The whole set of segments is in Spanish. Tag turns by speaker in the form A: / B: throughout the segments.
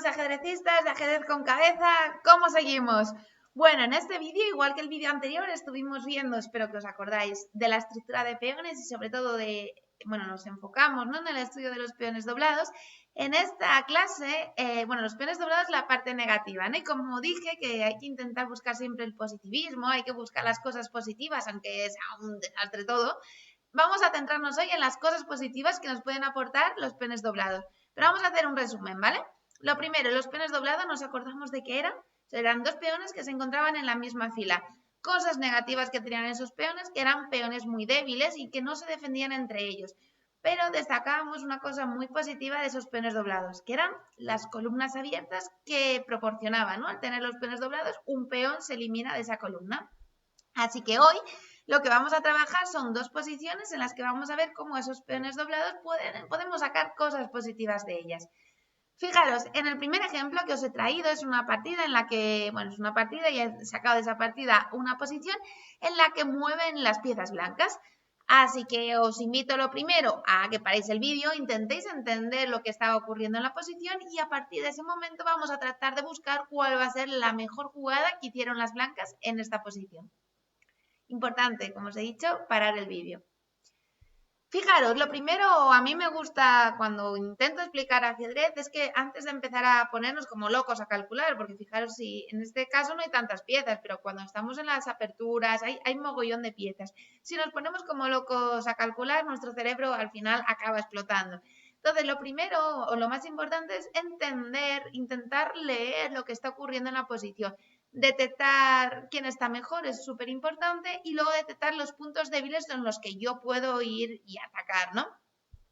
A: ajedrecistas de ajedrez con cabeza, ¿cómo seguimos? Bueno, en este vídeo, igual que el vídeo anterior, estuvimos viendo, espero que os acordáis, de la estructura de peones y sobre todo nos enfocamos, ¿no?, en el estudio de los peones doblados. En esta clase, los peones doblados la parte negativa, ¿no? Y como dije que hay que intentar buscar siempre el positivismo, hay que buscar las cosas positivas, aunque sea un desastre todo, vamos a centrarnos hoy en las cosas positivas que nos pueden aportar los peones doblados. Pero vamos a hacer un resumen, ¿vale? Lo primero, los peones doblados, nos acordamos de que eran dos peones que se encontraban en la misma fila. Cosas negativas que tenían esos peones, que eran peones muy débiles y que no se defendían entre ellos. Pero destacábamos una cosa muy positiva de esos peones doblados, que eran las columnas abiertas que proporcionaban, ¿no? Al tener los peones doblados, un peón se elimina de esa columna. Así que hoy lo que vamos a trabajar son dos posiciones en las que vamos a ver cómo esos peones doblados podemos sacar cosas positivas de ellas. Fijaros, en el primer ejemplo que os he traído es una partida en la que, es una partida y he sacado de esa partida una posición en la que mueven las piezas blancas. Así que os invito lo primero a que paréis el vídeo, intentéis entender lo que está ocurriendo en la posición y a partir de ese momento vamos a tratar de buscar cuál va a ser la mejor jugada que hicieron las blancas en esta posición. Importante, como os he dicho, parar el vídeo. Fijaros, lo primero, a mí me gusta cuando intento explicar ajedrez es que antes de empezar a ponernos como locos a calcular, porque fijaros, si en este caso no hay tantas piezas, pero cuando estamos en las aperturas hay mogollón de piezas. Si nos ponemos como locos a calcular, nuestro cerebro al final acaba explotando. Entonces, lo primero o lo más importante es entender, intentar leer lo que está ocurriendo en la posición. Detectar quién está mejor es súper importante y luego detectar los puntos débiles en los que yo puedo ir y atacar, ¿no?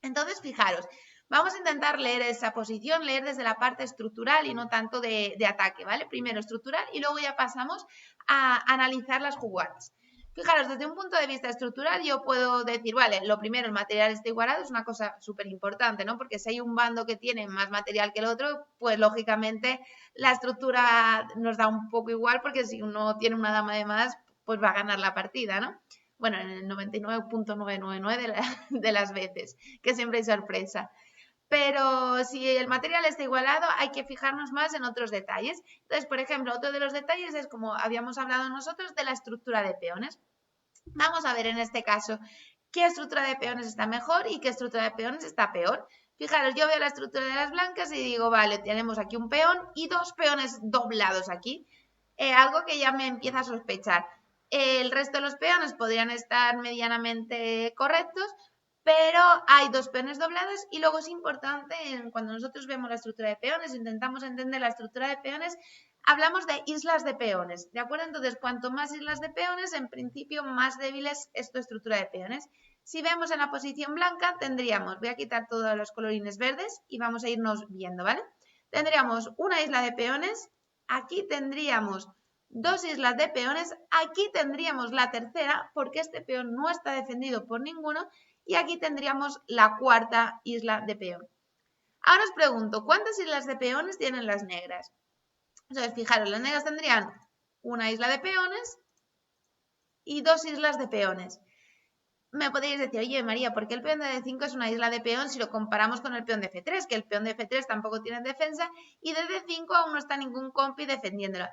A: Entonces, fijaros, vamos a intentar leer esa posición, leer desde la parte estructural y no tanto de ataque, ¿vale? Primero estructural y luego ya pasamos a analizar las jugadas. Fijaros, desde un punto de vista estructural yo puedo decir, vale, lo primero, el material está igualado, es una cosa súper importante, ¿no? Porque si hay un bando que tiene más material que el otro, pues lógicamente la estructura nos da un poco igual porque si uno tiene una dama de más, pues va a ganar la partida, ¿no? Bueno, en el 99.999 de las veces, que siempre hay sorpresa. Pero si el material está igualado, hay que fijarnos más en otros detalles. Entonces, por ejemplo, otro de los detalles es, como habíamos hablado nosotros, de la estructura de peones. Vamos a ver en este caso qué estructura de peones está mejor y qué estructura de peones está peor. Fijaros, yo veo la estructura de las blancas y digo, vale, tenemos aquí un peón y dos peones doblados aquí. Algo que ya me empieza a sospechar. El resto de los peones podrían estar medianamente correctos, pero hay dos peones doblados y luego es importante, cuando nosotros vemos la estructura de peones, intentamos entender la estructura de peones, hablamos de islas de peones, ¿de acuerdo? Entonces, cuanto más islas de peones, en principio más débiles es tu estructura de peones. Si vemos en la posición blanca, tendríamos, voy a quitar todos los colorines verdes y vamos a irnos viendo, ¿vale? Tendríamos una isla de peones, aquí tendríamos dos islas de peones, aquí tendríamos la tercera porque este peón no está defendido por ninguno y aquí tendríamos la cuarta isla de peón. Ahora os pregunto, ¿cuántas islas de peones tienen las negras? Entonces, fijaros, las negras tendrían una isla de peones y dos islas de peones. Me podéis decir, oye María, ¿por qué el peón de D5 es una isla de peón si lo comparamos con el peón de F3? Que el peón de F3 tampoco tiene defensa y de D5 aún no está ningún compi defendiéndolo.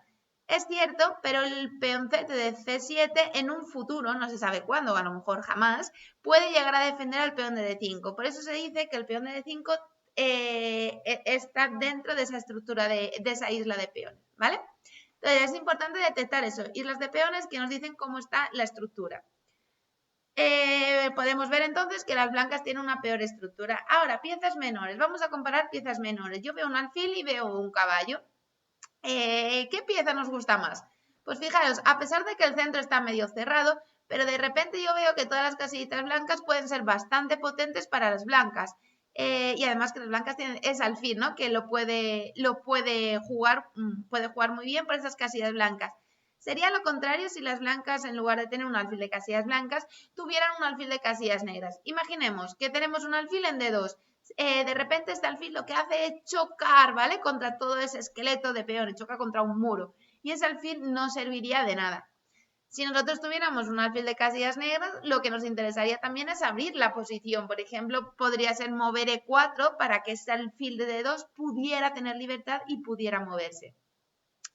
A: Es cierto, pero el peoncete de C7 en un futuro, no se sabe cuándo, a lo mejor jamás, puede llegar a defender al peón de D5. Por eso se dice que el peón de D5 está dentro de esa estructura, de esa isla de peones, ¿vale? Entonces es importante detectar eso, islas de peones que nos dicen cómo está la estructura. Podemos ver entonces que las blancas tienen una peor estructura. Ahora, piezas menores. Vamos a comparar piezas menores. Yo veo un alfil y veo un caballo. ¿Qué pieza nos gusta más? Pues fijaros, a pesar de que el centro está medio cerrado, pero de repente yo veo que todas las casillitas blancas pueden ser bastante potentes para las blancas. Y además que las blancas tienen ese alfil, ¿no? Que lo puede jugar muy bien por esas casillas blancas. Sería lo contrario si las blancas, en lugar de tener un alfil de casillas blancas, tuvieran un alfil de casillas negras. Imaginemos que tenemos un alfil en D2. De repente este alfil lo que hace es chocar, ¿vale? Contra todo ese esqueleto de peones, choca contra un muro. Y ese alfil no serviría de nada. Si nosotros tuviéramos un alfil de casillas negras, lo que nos interesaría también es abrir la posición. Por ejemplo, podría ser mover E4 para que ese alfil de D2 pudiera tener libertad y pudiera moverse.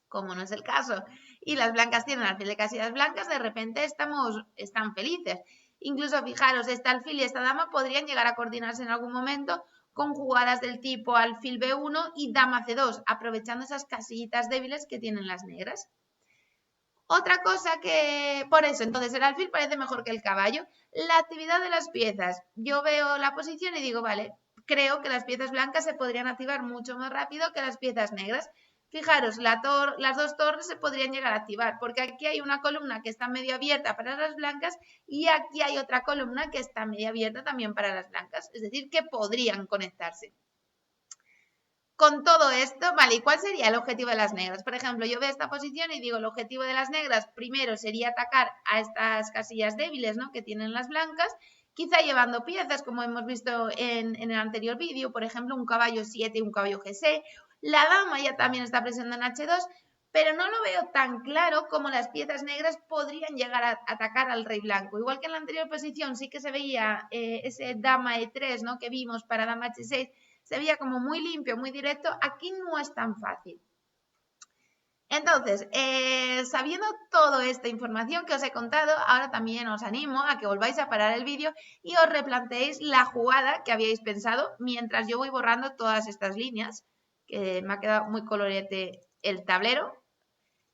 A: Como no es el caso, y las blancas tienen alfil de casillas blancas, de repente están felices. Incluso fijaros, este alfil y esta dama podrían llegar a coordinarse en algún momento con jugadas del tipo alfil B1 y dama C2, aprovechando esas casillitas débiles que tienen las negras. Otra cosa que, por eso, entonces el alfil parece mejor que el caballo. La actividad de las piezas. Yo veo la posición y digo, vale, creo que las piezas blancas se podrían activar mucho más rápido que las piezas negras. Fijaros, las dos torres se podrían llegar a activar, porque aquí hay una columna que está medio abierta para las blancas y aquí hay otra columna que está medio abierta también para las blancas. Es decir, que podrían conectarse. Con todo esto, vale, ¿y cuál sería el objetivo de las negras? Por ejemplo, yo veo esta posición y digo, el objetivo de las negras primero sería atacar a estas casillas débiles, ¿no?, que tienen las blancas, quizá llevando piezas, como hemos visto en el anterior vídeo, por ejemplo, un caballo 7 y un caballo G6. La dama ya también está presionando en H2, pero no lo veo tan claro como las piezas negras podrían llegar a atacar al rey blanco. Igual que en la anterior posición sí que se veía ese dama E3, ¿no?, que vimos para dama H6, se veía como muy limpio, muy directo. Aquí no es tan fácil. Entonces, sabiendo toda esta información que os he contado, ahora también os animo a que volváis a parar el vídeo y os replanteéis la jugada que habíais pensado mientras yo voy borrando todas estas líneas, que me ha quedado muy colorete el tablero.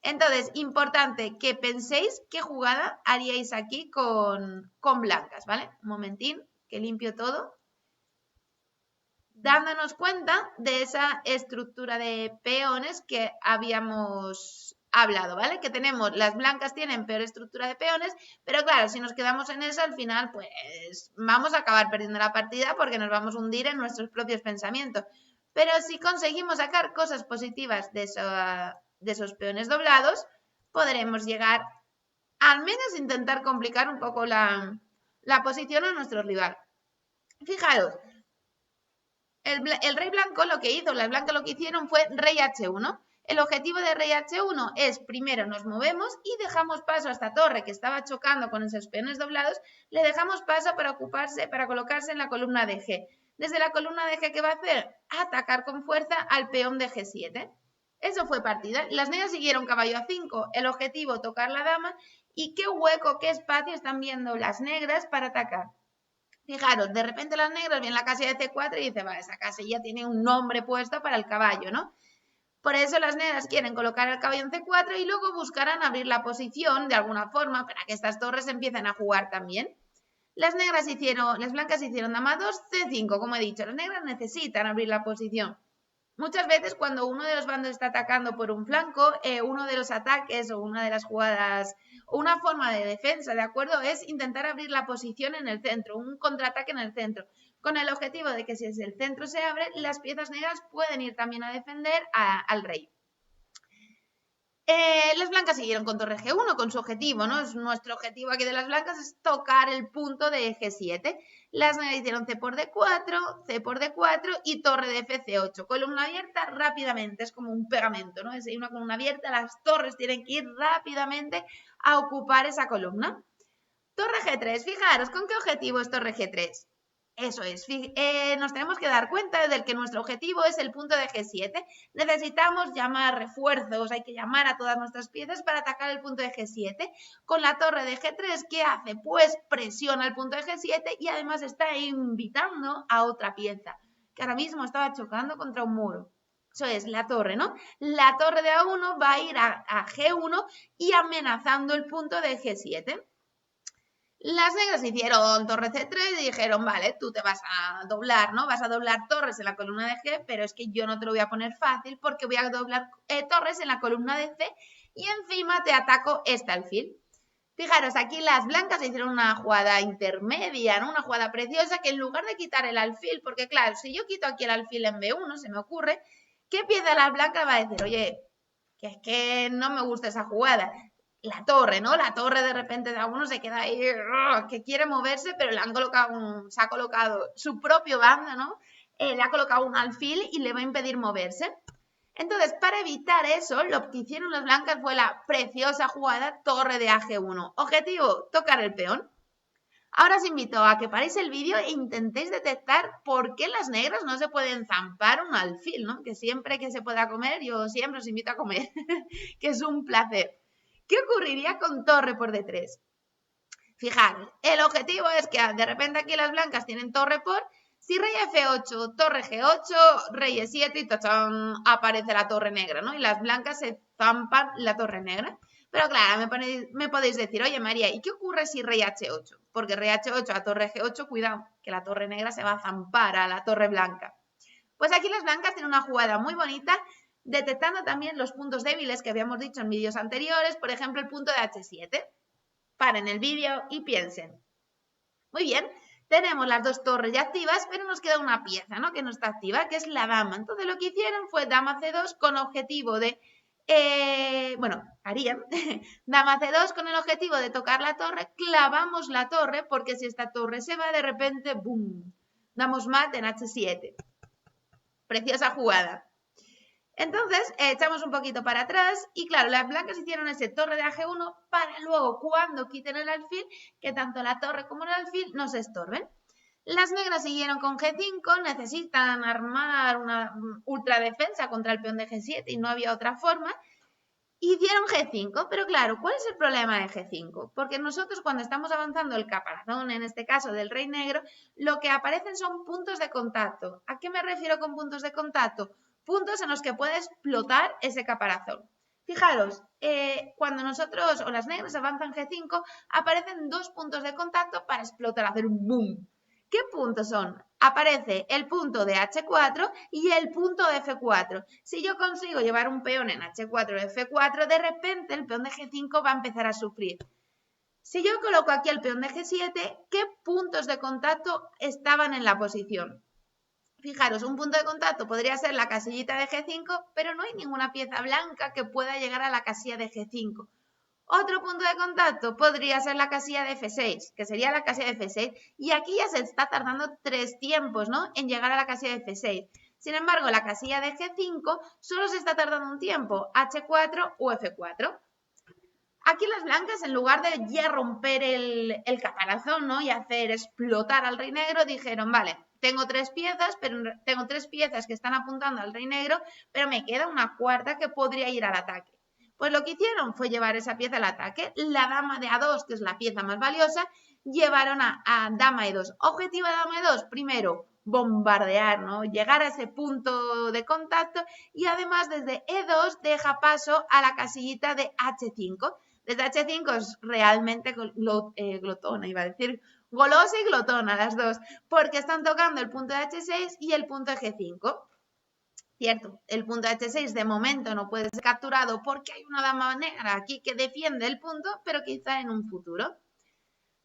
A: Entonces, importante que penséis qué jugada haríais aquí con blancas, ¿vale? Un momentín, que limpio todo. Dándonos cuenta de esa estructura de peones que habíamos hablado, ¿vale? Que tenemos, las blancas tienen peor estructura de peones, pero claro, si nos quedamos en eso, al final, pues vamos a acabar perdiendo la partida porque nos vamos a hundir en nuestros propios pensamientos. Pero si conseguimos sacar cosas positivas de esos peones doblados, podremos llegar, al menos intentar complicar un poco la posición a nuestro rival. Fijaros, el rey blanco lo que hizo, las blancas lo que hicieron fue rey H1. El objetivo de rey H1 es, primero nos movemos y dejamos paso a esta torre que estaba chocando con esos peones doblados, le dejamos paso para colocarse en la columna de G. Desde la columna de G, ¿qué va a hacer? Atacar con fuerza al peón de G7. Eso fue partida. Las negras siguieron caballo A5, el objetivo tocar la dama, y qué hueco, qué espacio están viendo las negras para atacar. Fijaros, de repente las negras ven la casilla de C4 y dicen, vale, esa casilla tiene un nombre puesto para el caballo, ¿no? Por eso las negras quieren colocar el caballo en C4 y luego buscarán abrir la posición de alguna forma para que estas torres empiecen a jugar también. Las blancas hicieron dama 2, C5, como he dicho, las negras necesitan abrir la posición. Muchas veces cuando uno de los bandos está atacando por un flanco, uno de los ataques o una de las jugadas o una forma de defensa, ¿de acuerdo? Es intentar abrir la posición en el centro, un contraataque en el centro, con el objetivo de que si el centro se abre, las piezas negras pueden ir también a defender al rey. Las blancas siguieron con torre G1, con su objetivo, ¿no? Nuestro objetivo aquí de las blancas es tocar el punto de G7. Las negras hicieron C por D4 y torre de FC8. Columna abierta rápidamente, es como un pegamento, ¿no? Si hay una columna abierta, las torres tienen que ir rápidamente a ocupar esa columna. Torre G3, fijaros, ¿con qué objetivo es torre G3? Eso es, nos tenemos que dar cuenta de que nuestro objetivo es el punto de G7. Necesitamos llamar refuerzos, hay que llamar a todas nuestras piezas para atacar el punto de G7. Con la torre de G3, ¿qué hace? Pues presiona el punto de G7 y además está invitando a otra pieza, que ahora mismo estaba chocando contra un muro. Eso es, la torre, ¿no? La torre de A1 va a ir a G1 y amenazando el punto de G7. Las negras hicieron torre C3 y dijeron, vale, tú te vas a doblar, ¿no? Vas a doblar torres en la columna de G, pero es que yo no te lo voy a poner fácil porque voy a doblar torres en la columna de C y encima te ataco este alfil. Fijaros, aquí las blancas hicieron una jugada intermedia, ¿no? Una jugada preciosa que en lugar de quitar el alfil, porque claro, si yo quito aquí el alfil en B1, se me ocurre, ¿qué pieza las blancas va a decir? Oye, que es que no me gusta esa jugada. La torre, ¿no? La torre de repente de A1 se queda ahí, que quiere moverse, pero se ha colocado su propio bando, ¿no? Le ha colocado un alfil y le va a impedir moverse. Entonces, para evitar eso, lo que hicieron las blancas fue la preciosa jugada torre de AG1. Objetivo, tocar el peón. Ahora os invito a que paréis el vídeo e intentéis detectar por qué las negras no se pueden zampar un alfil, ¿no? Que siempre que se pueda comer, yo siempre os invito a comer, que es un placer. ¿Qué ocurriría con torre por D3? Fijaros, el objetivo es que de repente aquí las blancas tienen torre por, si rey F8, torre G8, rey E7 y tachán, aparece la torre negra, ¿no? Y las blancas se zampan la torre negra. Pero claro, me podéis decir, oye María, ¿y qué ocurre si rey H8? Porque rey H8 a torre G8, cuidado, que la torre negra se va a zampar a la torre blanca. Pues aquí las blancas tienen una jugada muy bonita, detectando también los puntos débiles que habíamos dicho en vídeos anteriores, por ejemplo el punto de H7. Paren el vídeo y piensen. Muy bien, tenemos las dos torres ya activas, pero nos queda una pieza, ¿no? Que no está activa, que es la dama. Entonces lo que hicieron fue dama C2 con objetivo de, harían dama C2 con el objetivo de tocar la torre, clavamos la torre, porque si esta torre se va, de repente, ¡boom!, damos mate en H7. Preciosa jugada. Entonces, echamos un poquito para atrás y claro, las blancas hicieron ese torre de AG1 para luego, cuando quiten el alfil, que tanto la torre como el alfil no se estorben. Las negras siguieron con G5, necesitan armar una ultra defensa contra el peón de G7 y no había otra forma. Hicieron G5, pero claro, ¿cuál es el problema de G5? Porque nosotros cuando estamos avanzando el caparazón, en este caso del rey negro, lo que aparecen son puntos de contacto. ¿A qué me refiero con puntos de contacto? Puntos en los que puede explotar ese caparazón. Fijaros, cuando nosotros o las negras avanzan G5, aparecen dos puntos de contacto para explotar, hacer un boom. ¿Qué puntos son? Aparece el punto de H4 y el punto de F4. Si yo consigo llevar un peón en H4 o F4, de repente el peón de G5 va a empezar a sufrir. Si yo coloco aquí el peón de G7, ¿qué puntos de contacto estaban en la posición? Fijaros, un punto de contacto podría ser la casillita de G5, pero no hay ninguna pieza blanca que pueda llegar a la casilla de G5. Otro punto de contacto podría ser la casilla de F6, que sería la casilla de F6, y aquí ya se está tardando 3 tiempos, ¿no?, en llegar a la casilla de F6. Sin embargo, la casilla de G5 solo se está tardando un tiempo, H4 o F4. Aquí las blancas, en lugar de ya romper el caparazón, ¿no?, y hacer explotar al rey negro, dijeron, vale, tengo 3 piezas, pero tengo 3 piezas que están apuntando al rey negro, pero me queda una cuarta que podría ir al ataque. Pues lo que hicieron fue llevar esa pieza al ataque. La dama de A2, que es la pieza más valiosa, llevaron a dama E2. Objetivo de dama E2, primero, bombardear, ¿no?, llegar a ese punto de contacto, y además desde E2 deja paso a la casillita de H5. Desde H5 es realmente glotona, iba a decir golosa y glotona las dos, porque están tocando el punto de H6 y el punto de G5. Cierto, el punto de H6 de momento no puede ser capturado porque hay una dama negra aquí que defiende el punto, pero quizá en un futuro.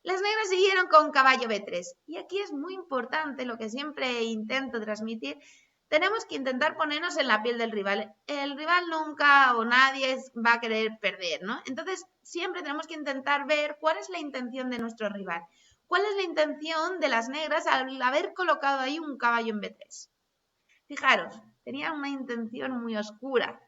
A: Las negras siguieron con caballo B3. Y aquí es muy importante lo que siempre intento transmitir. Tenemos que intentar ponernos en la piel del rival. El rival nunca o nadie va a querer perder, ¿no? Entonces, siempre tenemos que intentar ver cuál es la intención de nuestro rival. ¿Cuál es la intención de las negras al haber colocado ahí un caballo en B3? Fijaros, tenía una intención muy oscura.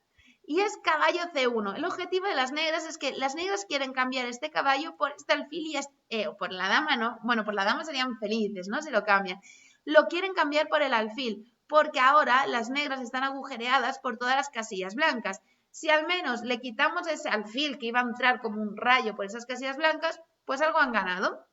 A: Y es caballo C1. El objetivo de las negras es que las negras quieren cambiar este caballo por este alfil y por la dama, ¿no? Bueno, por la dama serían felices, ¿no?, si lo cambian. Lo quieren cambiar por el alfil, porque ahora las negras están agujereadas por todas las casillas blancas. Si al menos le quitamos ese alfil que iba a entrar como un rayo por esas casillas blancas, pues algo han ganado.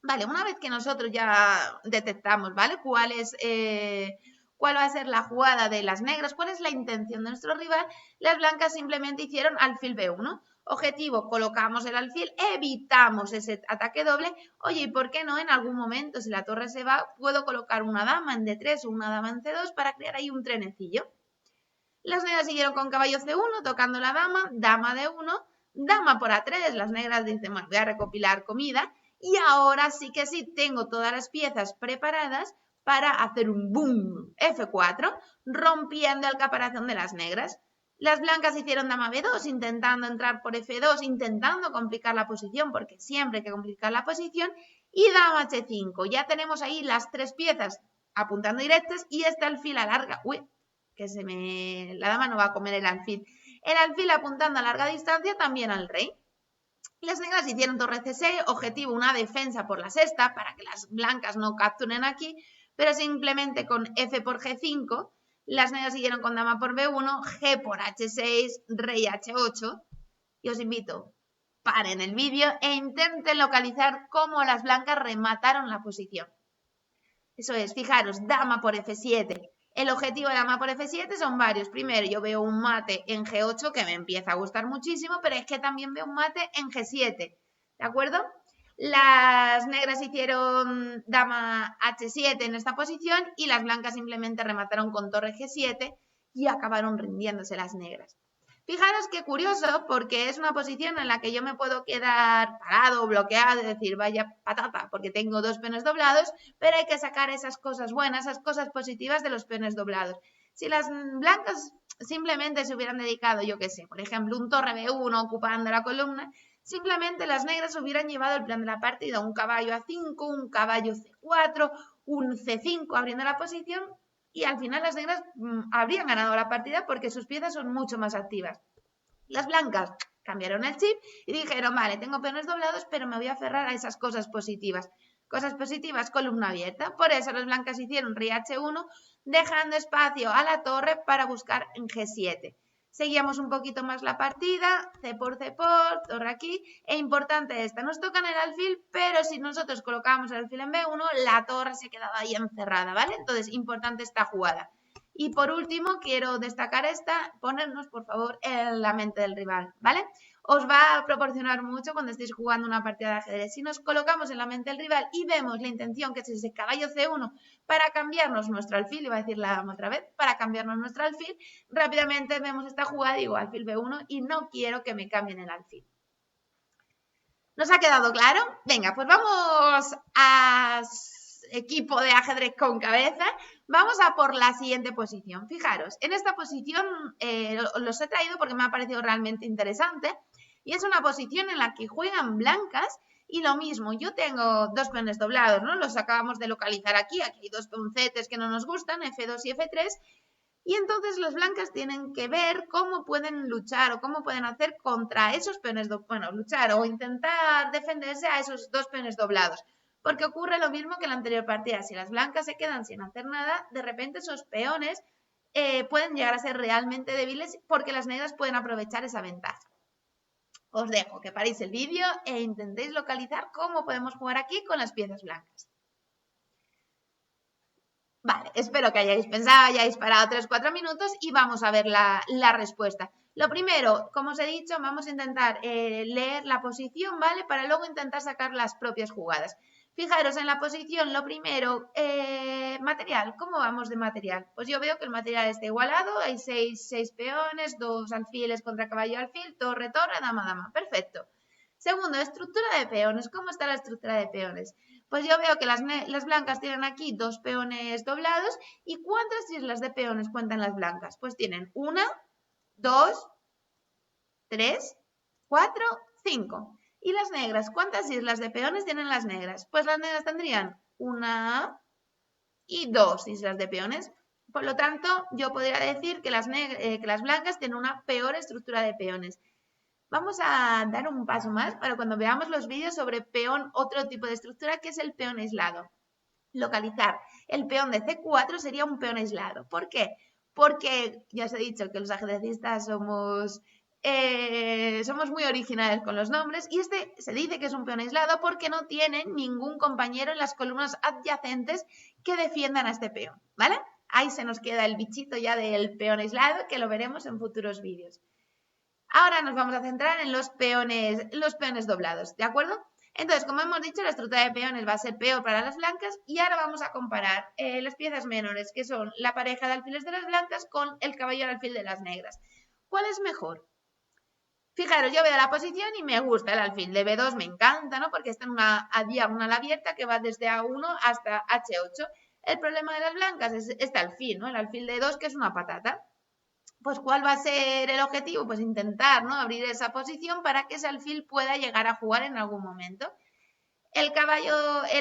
A: Vale, una vez que nosotros ya detectamos, ¿vale?, cuál va a ser la jugada de las negras, cuál es la intención de nuestro rival, las blancas simplemente hicieron alfil B1. Objetivo, colocamos el alfil, evitamos ese ataque doble. Oye, ¿y por qué no en algún momento, si la torre se va, puedo colocar una dama en D3 o una dama en C2 para crear ahí un trenecillo? Las negras siguieron con caballo C1, tocando la dama, dama D1, dama por A3. Las negras dicen, bueno, voy a recopilar comida. Y ahora sí que sí, tengo todas las piezas preparadas para hacer un boom F4, rompiendo el caparazón de las negras. Las blancas hicieron dama B2, intentando entrar por F2, intentando complicar la posición, porque siempre hay que complicar la posición, y dama H5. Ya tenemos ahí las 3 piezas apuntando directas y este alfil alarga. Uy, que la dama no va a comer el alfil. El alfil apuntando a larga distancia también al rey. Las negras hicieron torre C6, objetivo una defensa por la sexta, para que las blancas no capturen aquí, pero simplemente con F por G5, las negras siguieron con dama por B1, G por H6, rey H8, y os invito, paren el vídeo e intenten localizar cómo las blancas remataron la posición. Eso es, fijaros, dama por F7. El objetivo de dama por F7 son varios. Primero, yo veo un mate en G8 que me empieza a gustar muchísimo, pero es que también veo un mate en G7. ¿De acuerdo? Las negras hicieron dama H7 en esta posición y las blancas simplemente remataron con torre G7 y acabaron rindiéndose las negras. Fijaros qué curioso, porque es una posición en la que yo me puedo quedar parado o bloqueado y decir, vaya patata, porque tengo dos peones doblados, pero hay que sacar esas cosas buenas, esas cosas positivas de los peones doblados. Si las blancas simplemente se hubieran dedicado, yo qué sé, por ejemplo, un torre B1 ocupando la columna, simplemente las negras hubieran llevado el plan de la partida, un caballo A5, un caballo C4, un C5 abriendo la posición, y al final las negras habrían ganado la partida porque sus piezas son mucho más activas. Las blancas cambiaron el chip y dijeron, vale, tengo peones doblados, pero me voy a aferrar a esas cosas positivas. Cosas positivas, columna abierta. Por eso las blancas hicieron rey H1, dejando espacio a la torre para buscar en G7. Seguíamos un poquito más la partida, C por, torre aquí, e importante esta, nos tocan el alfil, pero si nosotros colocábamos el alfil en B1, la torre se quedaba ahí encerrada, ¿vale? Entonces, importante esta jugada. Y por último, quiero destacar esta, ponernos por favor en la mente del rival, ¿vale? Os va a proporcionar mucho cuando estéis jugando una partida de ajedrez. Si nos colocamos en la mente del rival y vemos la intención que es ese caballo C1 para cambiarnos nuestro alfil, iba a decir la dama otra vez, para cambiarnos nuestro alfil, rápidamente vemos esta jugada y digo alfil B1 y no quiero que me cambien el alfil. ¿Nos ha quedado claro? Venga, pues vamos a equipo de ajedrez con cabeza. Vamos a por la siguiente posición. Fijaros, en esta posición los he traído porque me ha parecido realmente interesante y es una posición en la que juegan blancas y lo mismo, yo tengo dos peones doblados, ¿no? Los acabamos de localizar aquí hay dos peoncetes que no nos gustan, F2 y F3, y entonces las blancas tienen que ver cómo pueden luchar o cómo pueden hacer contra esos peones, bueno, luchar o intentar defenderse a esos dos peones doblados. Porque ocurre lo mismo que en la anterior partida. Si las blancas se quedan sin hacer nada, de repente esos peones pueden llegar a ser realmente débiles porque las negras pueden aprovechar esa ventaja. Os dejo que paréis el vídeo e intentéis localizar cómo podemos jugar aquí con las piezas blancas. Vale, espero que hayáis pensado, hayáis parado 3-4 minutos y vamos a ver la respuesta. Lo primero, como os he dicho, vamos a intentar leer la posición, ¿vale? Para luego intentar sacar las propias jugadas. Fijaros en la posición, lo primero, material. ¿Cómo vamos de material? Pues yo veo que el material está igualado, hay 6 peones, 2 alfiles contra caballo alfil, torre, torre, dama, dama. Perfecto. Segundo, estructura de peones. ¿Cómo está la estructura de peones? Pues yo veo que las blancas tienen aquí dos peones doblados. ¿Y cuántas islas de peones cuentan las blancas? Pues tienen 1, 2, 3, 4, 5. ¿Y las negras? ¿Cuántas islas de peones tienen las negras? Pues las negras tendrían 1 y 2 islas de peones. Por lo tanto, yo podría decir que las blancas tienen una peor estructura de peones. Vamos a dar un paso más para cuando veamos los vídeos sobre peón, otro tipo de estructura que es el peón aislado. Localizar el peón de C4 sería un peón aislado. ¿Por qué? Porque ya os he dicho que los ajedrecistas somos muy originales con los nombres y este se dice que es un peón aislado porque no tiene ningún compañero en las columnas adyacentes que defiendan a este peón, ¿vale? Ahí se nos queda el bichito ya del peón aislado que lo veremos en futuros vídeos. Ahora nos vamos a centrar en los peones doblados, ¿de acuerdo? Entonces, como hemos dicho, la estructura de peones va a ser peor para las blancas y ahora vamos a comparar las piezas menores, que son la pareja de alfiles de las blancas con el caballo al alfil de las negras. ¿Cuál es mejor? Fijaros, yo veo la posición y me gusta el alfil de B2, me encanta, ¿no? Porque está en una diagonal abierta que va desde A1 hasta H8. El problema de las blancas es este alfil, ¿no? El alfil de 2, que es una patata. Pues ¿cuál va a ser el objetivo? Pues intentar, ¿no? Abrir esa posición para que ese alfil pueda llegar a jugar en algún momento. El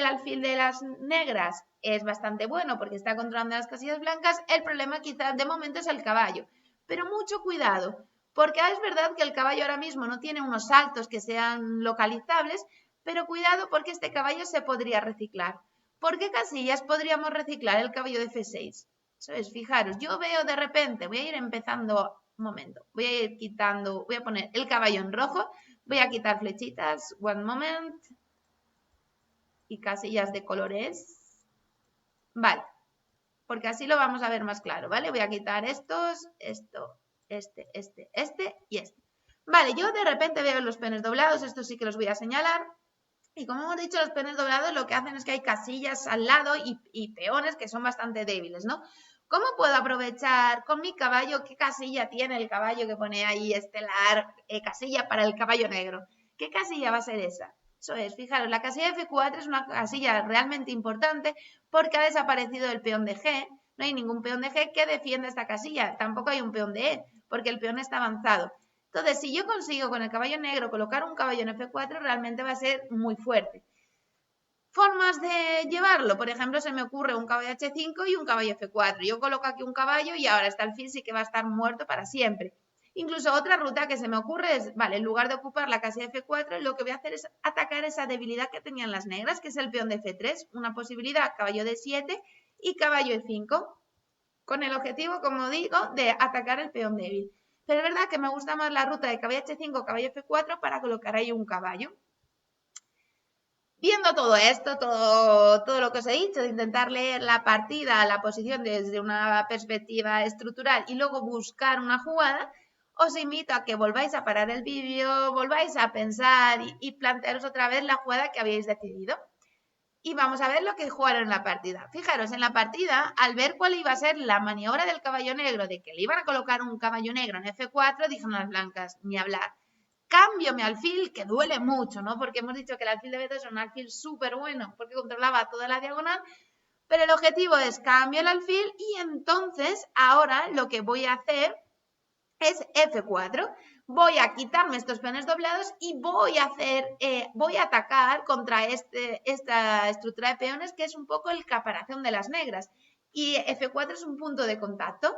A: alfil de las negras es bastante bueno porque está controlando las casillas blancas. El problema quizás de momento es el caballo. Pero mucho cuidado, porque es verdad que el caballo ahora mismo no tiene unos saltos que sean localizables, pero cuidado porque este caballo se podría reciclar. ¿Por qué casillas podríamos reciclar el caballo de F6? ¿Sabes? Fijaros, yo veo de repente, voy a ir empezando, un momento, voy a ir quitando, voy a poner el caballo en rojo, voy a quitar flechitas, one moment, y casillas de colores. Vale, porque así lo vamos a ver más claro, ¿vale? Voy a quitar estos, esto, este y este. Vale, yo de repente veo los peones doblados, estos sí que los voy a señalar. Y como hemos dicho, los peones doblados lo que hacen es que hay casillas al lado y peones que son bastante débiles, ¿no? ¿Cómo puedo aprovechar con mi caballo? ¿Qué casilla tiene el caballo que pone ahí estelar? Casilla para el caballo negro. ¿Qué casilla va a ser esa? Eso es, fijaros, la casilla de F4 es una casilla realmente importante porque ha desaparecido el peón de G. No hay ningún peón de G que defienda esta casilla. Tampoco hay un peón de E porque el peón está avanzado. Entonces, si yo consigo con el caballo negro colocar un caballo en F4, realmente va a ser muy fuerte. Formas de llevarlo, por ejemplo, se me ocurre un caballo H5 y un caballo F4. Yo coloco aquí un caballo y ahora está alfil sí que va a estar muerto para siempre. Incluso otra ruta que se me ocurre es, vale, en lugar de ocupar la casilla F4, lo que voy a hacer es atacar esa debilidad que tenían las negras, que es el peón de F3, una posibilidad, caballo D7 y caballo E5, con el objetivo, como digo, de atacar el peón débil. Pero es verdad que me gusta más la ruta de caballo H5, caballo F4 para colocar ahí un caballo. Viendo todo esto, todo lo que os he dicho, de intentar leer la partida, la posición desde una perspectiva estructural y luego buscar una jugada, os invito a que volváis a parar el vídeo, volváis a pensar y plantearos otra vez la jugada que habéis decidido. Y vamos a ver lo que jugaron en la partida. Fijaros, en la partida, al ver cuál iba a ser la maniobra del caballo negro, de que le iban a colocar un caballo negro en F4, dijeron las blancas, ni hablar. Cambio mi alfil, que duele mucho, ¿no? Porque hemos dicho que el alfil de B2 es un alfil súper bueno, porque controlaba toda la diagonal, pero el objetivo es cambio el alfil y entonces ahora lo que voy a hacer es F4. Voy a quitarme estos peones doblados y voy a atacar contra esta estructura de peones que es un poco el caparazón de las negras. Y F4 es un punto de contacto.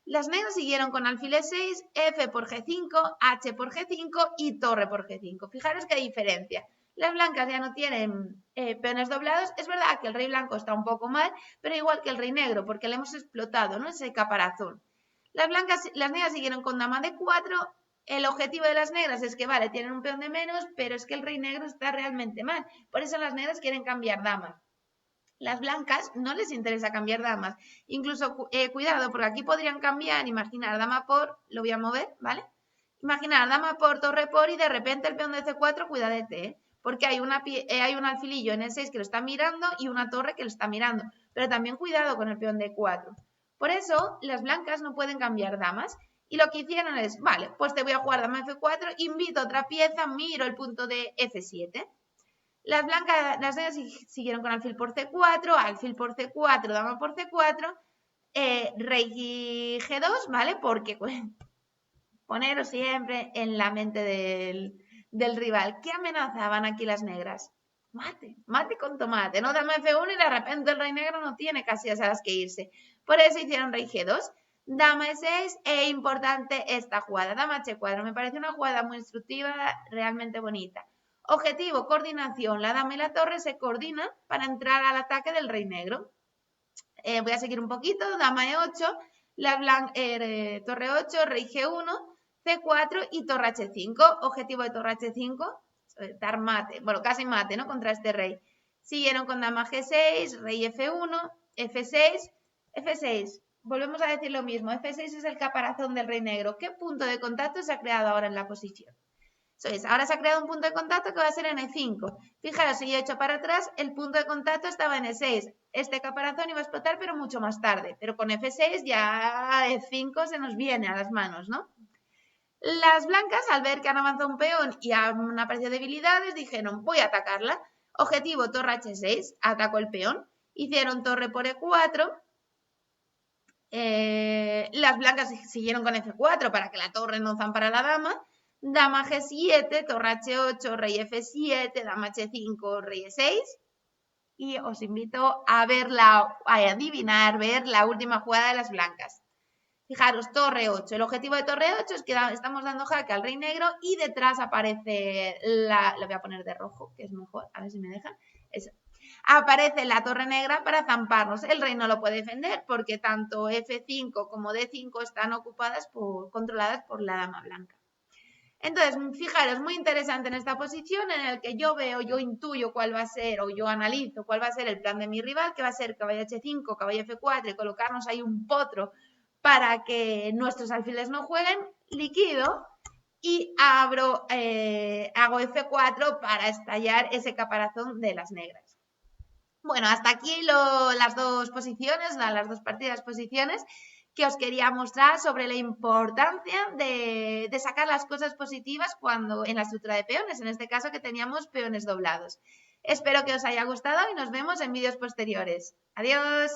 A: Las negras siguieron con alfil E6, F por G5, H por G5 y torre por G5. Fijaros qué diferencia. Las blancas ya no tienen peones doblados. Es verdad que el rey blanco está un poco mal, pero igual que el rey negro, porque le hemos explotado, ¿no? Ese caparazón. Las negras siguieron con dama de 4. El objetivo de las negras es que, vale, tienen un peón de menos, pero es que el rey negro está realmente mal. Por eso las negras quieren cambiar damas. Las blancas no les interesa cambiar damas. Incluso, cuidado, porque aquí podrían cambiar, imaginar dama por, lo voy a mover, ¿vale? Imaginar dama por, torre por y de repente el peón de C4, cuidadete, ¿eh? Porque hay un alfilillo en el 6 que lo está mirando y una torre que lo está mirando. Pero también cuidado con el peón de 4. Por eso, las blancas no pueden cambiar damas. Y lo que hicieron es, vale, pues te voy a jugar dama F4, invito otra pieza, miro el punto de F7. Las negras siguieron con alfil por C4, alfil por C4, dama por C4, rey G2, ¿vale? Porque poneros siempre en la mente del rival. ¿Qué amenazaban aquí las negras? Mate con tomate, ¿no? Dama F1 y de repente el rey negro no tiene casillas a las que irse. Por eso hicieron rey G2, dama E6 e importante esta jugada, dama H4. Me parece una jugada muy instructiva, realmente bonita. Objetivo, coordinación. La dama y la torre se coordinan para entrar al ataque del rey negro. Voy a seguir un poquito. Dama E8, torre 8, rey G1, C4 y torre H5. Objetivo de torre H5, dar mate. Bueno, casi mate, ¿no? Contra este rey. Siguieron con dama G6, rey F1, F6, F6. Volvemos a decir lo mismo. F6 es el caparazón del rey negro. ¿Qué punto de contacto se ha creado ahora en la posición? Eso es, ahora se ha creado un punto de contacto que va a ser en E5. Fijaros, si yo he hecho para atrás, el punto de contacto estaba en E6. Este caparazón iba a explotar, pero mucho más tarde. Pero con F6 ya E5 se nos viene a las manos, ¿no? Las blancas, al ver que han avanzado un peón y han aparecido debilidades, dijeron, voy a atacarla. Objetivo, torre H6, atacó el peón. Hicieron torre por E4. Las blancas siguieron con F4 para que la torre no zampara la dama. Dama G7, torre H8, rey F7, dama H5, rey E6. y os invito a verla, a adivinar, ver la última jugada de las blancas. Fijaros, torre 8. El objetivo de torre 8 es que estamos dando jaque al rey negro y detrás aparece la voy a poner de rojo, que es mejor, a ver si me dejan. Aparece la torre negra para zamparnos. El rey no lo puede defender porque tanto F5 como D5 están controladas por la dama blanca. Entonces, fijaros, muy interesante en esta posición en el que yo intuyo cuál va a ser, o yo analizo cuál va a ser el plan de mi rival, que va a ser caballo H5, caballo F4 y colocarnos ahí un potro para que nuestros alfiles no jueguen, liquido y hago F4 para estallar ese caparazón de las negras. Bueno, hasta aquí las dos posiciones, las dos partidas posiciones que os quería mostrar sobre la importancia de sacar las cosas positivas cuando en la estructura de peones, en este caso que teníamos peones doblados. Espero que os haya gustado y nos vemos en vídeos posteriores. Adiós.